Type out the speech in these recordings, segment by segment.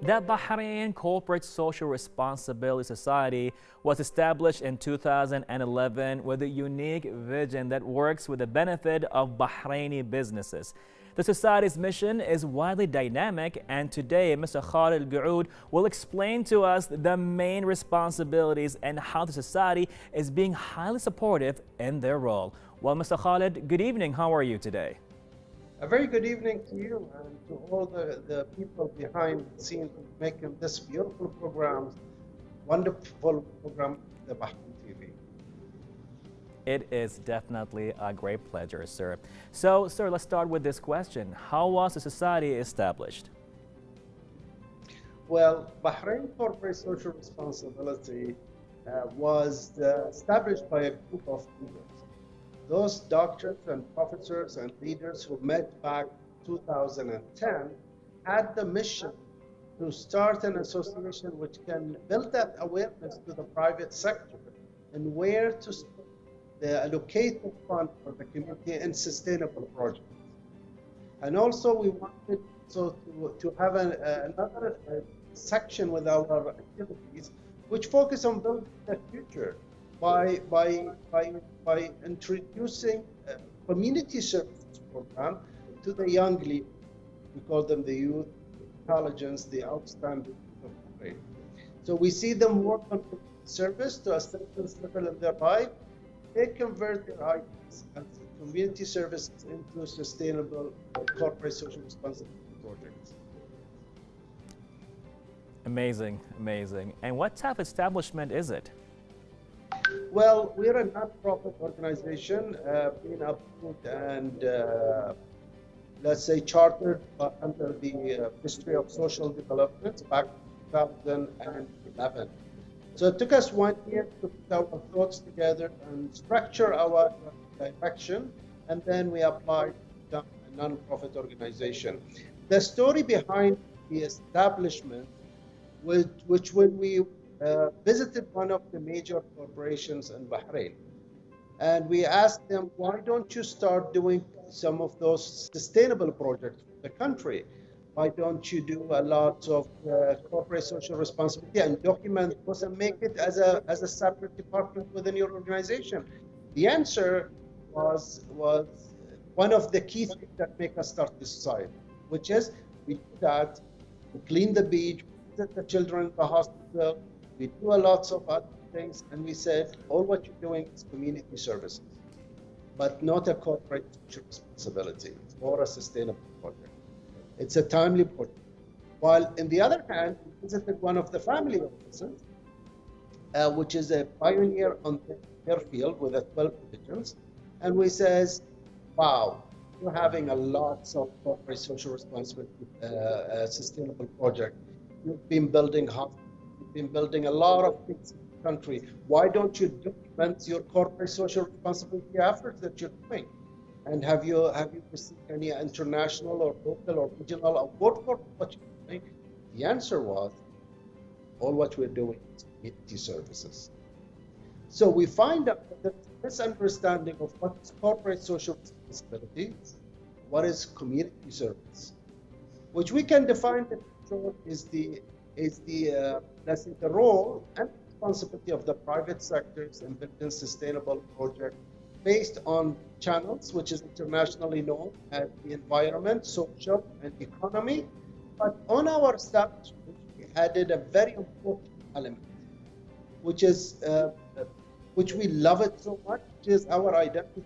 The Bahrain Corporate Social Responsibility Society was established in 2011 with a unique vision that works with the benefit of Bahraini businesses. The society's mission is widely dynamic, and today Mr. Khalid Gaoud will explain to us the main responsibilities and how the society is being highly supportive in their role. Well, Mr. Khalid, good evening. How are you today? A very good evening to you and to all the people behind the scenes making this beautiful program, wonderful program, the Bahrain TV. It is definitely a great pleasure, sir. So, sir, let's start with this question. How was the society established? Well, Bahrain Corporate Social Responsibility was established by a group of leaders. Those doctors and professors and leaders who met back 2010 had the mission to start an association which can build that awareness to the private sector and where to spend the allocated fund for the community and sustainable projects. And also we wanted to have another section with our activities which focus on building the future by introducing a community services program to the young leaders. We call them the youth intelligence, the outstanding of Bahrain. So we see them work on service to a certain level in their life. They convert their ideas as community services into sustainable corporate social responsibility projects. Amazing, amazing. And what type of establishment is it? Well, we're a non-profit organization, being approved and let's say chartered under the Ministry of Social Development back in 2011. So it took us 1 year to put our thoughts together and structure our direction, and then we applied to become a non-profit organization. The story behind the establishment, which when we visited one of the major corporations in Bahrain, and we asked them, why don't you start doing some of those sustainable projects for the country? Why don't you do a lot of corporate social responsibility and document those and make it as a separate department within your organization? The answer was one of the key things that make us start this society, which is we do that, we clean the beach, we visit the children in the hospital, we do a lots of other things, and we said, all what you're doing is community services, but not a corporate social responsibility or a sustainable project. It's a timely project. While on the other hand, we visited one of the family offices, which is a pioneer on their field with 12 divisions, and we says, wow, you're having a lot of corporate social responsibility, sustainable project. You've been building hospitals, you've been building a lot of things in the country. Why don't you document your corporate social responsibility efforts that you're doing? And have you received any international or local or regional award for what you're doing? The answer was, all what we're doing is community services. So we find out that there's a misunderstanding of what is corporate social responsibility, what is community service, which we can define that is the let's say the role and responsibility of the private sectors in building sustainable projects based on channels, which is internationally known as the environment, social, and economy. But on our establishment, we added a very important element, which is which we love it so much, which is our identity,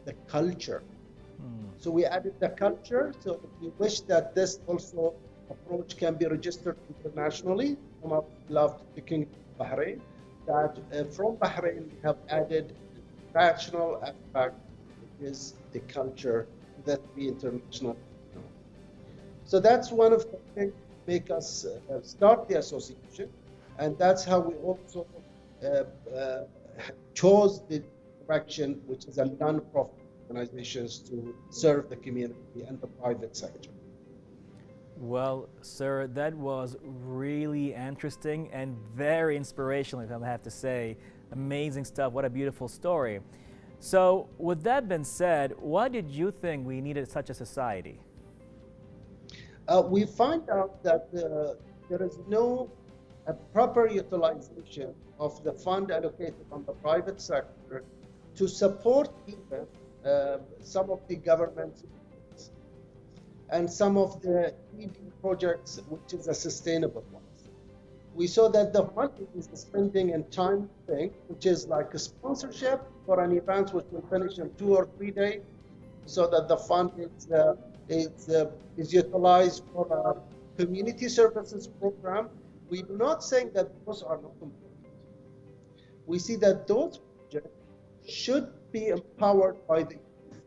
the culture. So we added the culture. So we wish that this also approach can be registered internationally from our beloved Kingdom of Bahrain. That from Bahrain we have added national aspect, which is the culture that we internationally know. So that's one of the things that make us start the association, and that's how we also chose the direction, which is a non-profit organizations to serve the community and the private sector. Well, sir, that was really interesting and very inspirational, if I have to say. Amazing stuff. What a beautiful story. So, with that being said, why did you think we needed such a society? We find out that there is no proper utilization of the fund allocated on the private sector to support even some of the government and some of the ED projects, which is a sustainable one. We saw that the money is spending in time thing, which is like a sponsorship for an event which will finish in 2 or 3 days, so that the fund is utilized for a community services program. We're not saying that those are not important. We see that those projects should be empowered by the youth.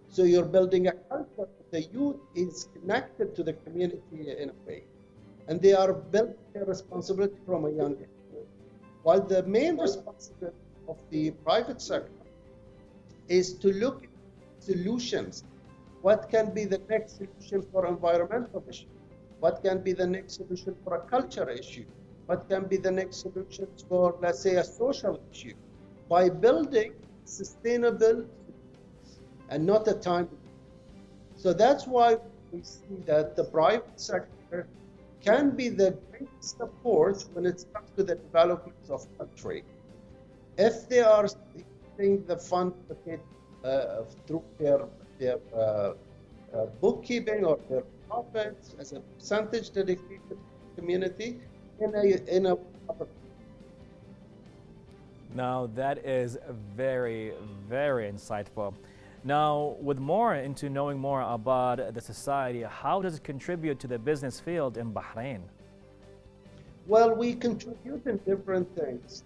So you're building a culture that the youth is connected to the community in a way, and they are building their responsibility from a young age. While the main responsibility of the private sector is to look at solutions. What can be the next solution for environmental issue? What can be the next solution for a culture issue? What can be the next solutions for, let's say, a social issue? By building sustainable and not a time. So that's why we see that the private sector can be the greatest support when it comes to the development of country. If they are using the fund through their bookkeeping or their profits as a percentage dedicated to the community in a Now, that is very, very insightful. Now, with more into knowing more about the society, how does it contribute to the business field in Bahrain? Well, we contribute in different things.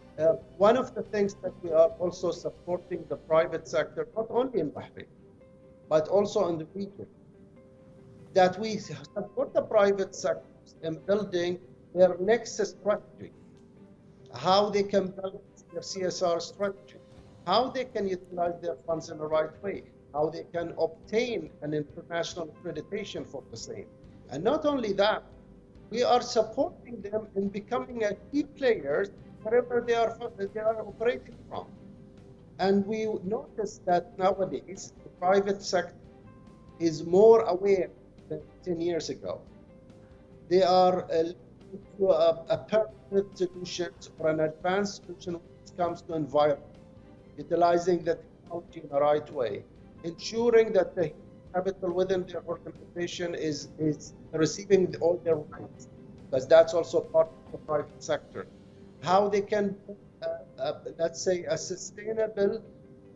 One of the things that we are also supporting the private sector, not only in Bahrain, but also in the region, that we support the private sectors in building their next strategy, how they can build their CSR strategy, how they can utilize their funds in the right way, how they can obtain an international accreditation for the same. And not only that, we are supporting them in becoming a key players wherever they are operating from. And we notice that nowadays the private sector is more aware than 10 years ago. They are looking to a permanent solution or an advanced solution when it comes to environment, utilizing the technology in the right way, ensuring that the capital within their organization is receiving all their rights, because that's also part of the private sector. How they can, let's say, a sustainable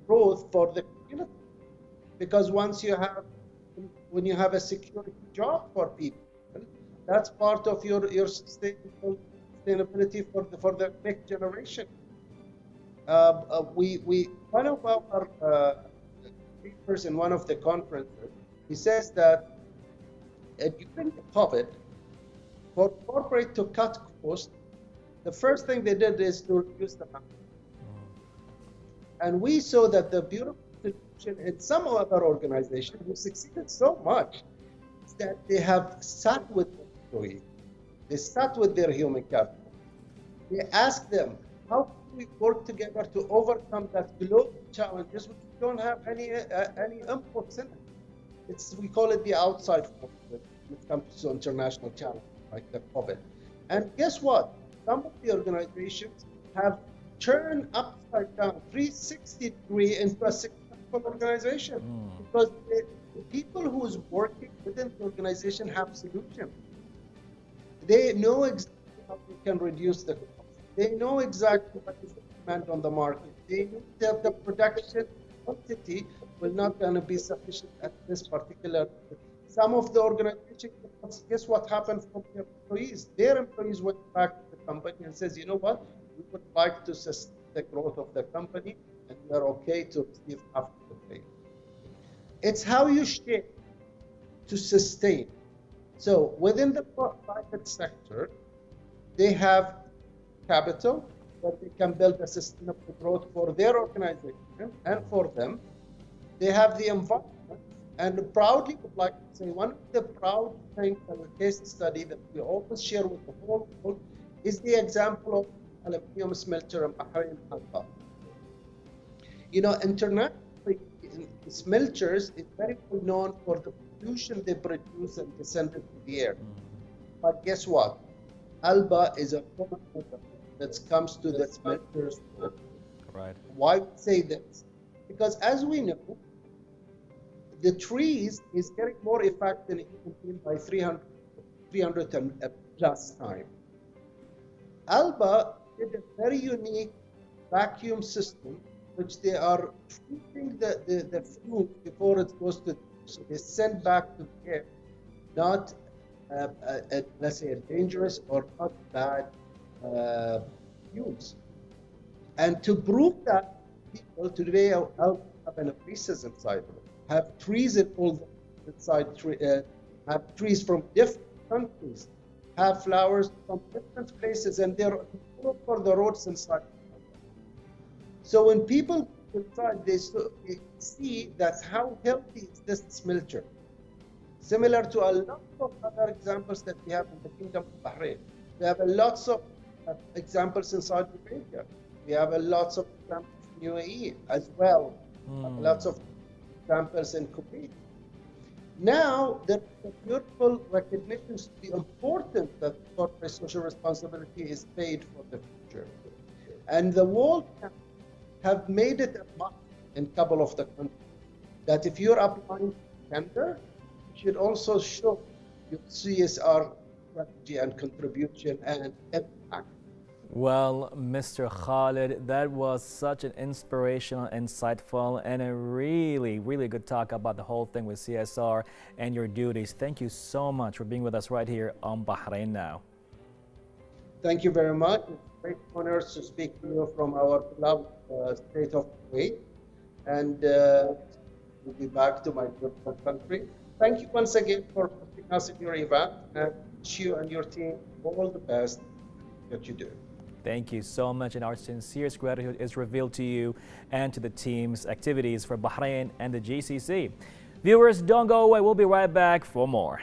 growth for the community, because when you have a security job for people, that's part of your sustainability for the next generation. One of our speakers in one of the conferences, he says that during the COVID, for corporate to cut costs, the first thing they did is to reduce the money. And we saw that the beautiful solution in some other organizations who succeeded so much is that they have sat with the employee, they sat with their human capital. They asked them, how can we work together to overcome that global challenges which we don't have any inputs in it? We call it the outside force when it comes to international challenges like the COVID. And guess what? Some of the organizations have turned upside down, 360 degree into a successful organization because the people who is working within the organization have solutions. They know exactly how they can reduce the cost. They know exactly what is the demand on the market. They know that the production quantity will not going to be sufficient at this particular. Some of the organizations, guess what happened from their employees? Their employees went back to the company and says, you know what? We would like to sustain the growth of the company, and we are okay to receive half of the pay. It's how you shape to sustain. So within the private sector, they have capital that they can build a sustainable growth for their organization and for them. They have the environment, and proudly would like to say one of the proud things and the case study that we always share with the whole world is the example of aluminum smelter in Bahrain. Internationally, smelters is very well known for the pollution they produce and they send it to the air. But guess what? Alba is a common product that comes to the smelters. Right. Why we say this? Because as we know, the trees is getting more effect than it can be by 300 and plus time. Alba did a very unique vacuum system, which they are treating the fruit before it goes to, so they send back to the air, not let's say a dangerous or not bad fumes. And to prove that, people today have an pieces inside of it, have trees in all inside, have trees from different countries, have flowers from different places, and they're all over the roads inside. So when people go inside, they see that how healthy is this smelter. Similar to a lot of other examples that we have in the Kingdom of Bahrain. We have a lots of examples in Saudi Arabia. We have a lots of examples in UAE as well. Lots of examples in Kuwait. Now, there's a beautiful recognition of the importance that corporate social responsibility is paid for the future. And the world have made it a must in a couple of the countries that if you're applying tender, you should also show your CSR strategy and contribution and impact. Well, Mr. Khalid, that was such an inspirational, insightful, and a really, really good talk about the whole thing with CSR and your duties. Thank you so much for being with us right here on Bahrain Now. Thank you very much. It's a great honor to speak to you from our beloved state of Kuwait. And we'll be back to my beautiful country. Thank you once again for hosting us in your event. And wish you and your team all the best that you do. Thank you so much, and our sincerest gratitude is revealed to you and to the team's activities for Bahrain and the GCC. Viewers, don't go away. We'll be right back for more.